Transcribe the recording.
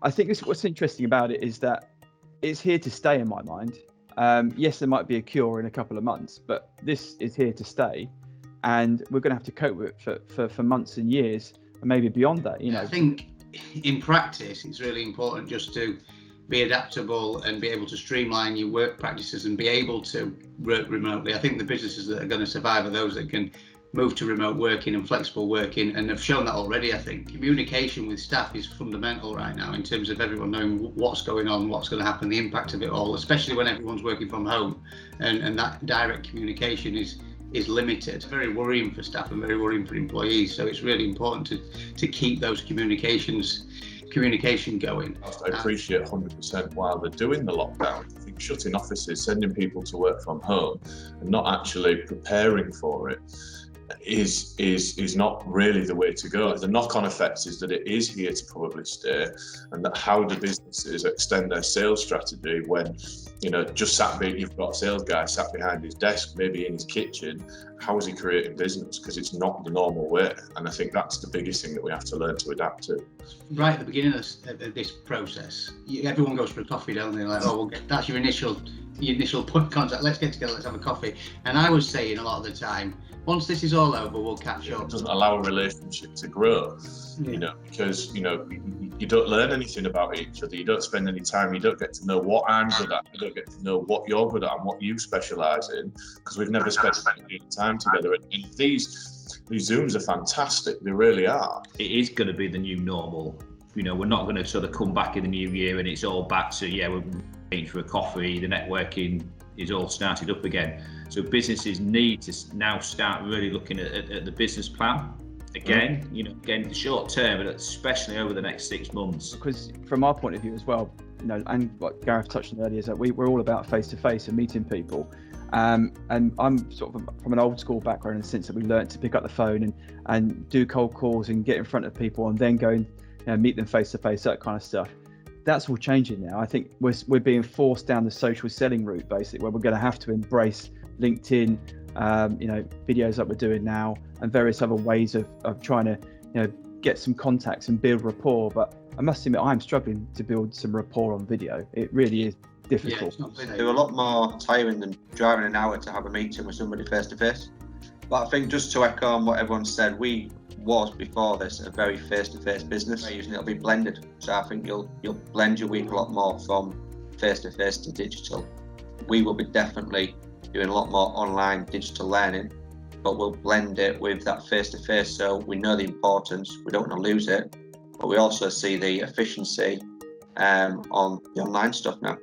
I think what's interesting about it is that it's here to stay in my mind. Yes, there might be a cure in a couple of months, but this is here to stay, and we're going to have to cope with it for months and years, and maybe beyond that. You know, I think in practice, it's really important just to be adaptable and be able to streamline your work practices and be able to work remotely. I think the businesses that are going to survive are those that can move to remote working and flexible working, and have shown that already. I think communication with staff is fundamental right now in terms of everyone knowing what's going on, what's going to happen, the impact of it all, especially when everyone's working from home, and that direct communication is limited. It's very worrying for staff and very worrying for employees, so it's really important to keep those communication going. I appreciate 100% while they're doing the lockdown. I think shutting offices, sending people to work from home and not actually preparing for it is not really the way to go. The knock-on effect is that it is here to probably stay, and that how do businesses extend their sales strategy when, you know, you've got a sales guy sat behind his desk, maybe in his kitchen. How is he creating business? Because it's not the normal way, and I think that's the biggest thing that we have to learn to adapt to. Right at the beginning of this process, everyone goes for a coffee, don't they? Like, that's your initial point of contact. Let's get together, let's have a coffee. And I was saying a lot of the time, once this is all over, we'll catch up. It doesn't allow a relationship to grow, you know, because, you know, you don't learn anything about each other. You don't spend any time. You don't get to know what I'm good at. You don't get to know what you're good at and what you specialise in, because we've never spent any time together. And these Zooms are fantastic. They really are. It is going to be the new normal. You know, we're not going to sort of come back in the new year and it's all back to, we're meeting for a coffee, the networking is all started up again. So businesses need to now start really looking at the business plan again, you know, again, the short term, but especially over the next 6 months. Because from our point of view as well, you know, and what Gareth touched on earlier, is that we're all about face-to-face and meeting people. And I'm sort of from an old school background in the sense that we learned to pick up the phone and do cold calls and get in front of people and then go and, you know, meet them face-to-face, that kind of stuff. That's all changing now. I think we're being forced down the social selling route, basically, where we're going to have to embrace LinkedIn, you know, videos that we're doing now, and various other ways of trying to, you know, get some contacts and build rapport. But I must admit, I'm struggling to build some rapport on video. It really is difficult. They're a lot more tiring than driving an hour to have a meeting with somebody face to face. But I think, just to echo on what everyone said, we was before this a very face-to-face business. Usually it'll be blended, so I think you'll blend your week a lot more from face-to-face to digital. We will be definitely doing a lot more online digital learning, but we'll blend it with that face-to-face, so we know the importance, we don't want to lose it, but we also see the efficiency on the online stuff now.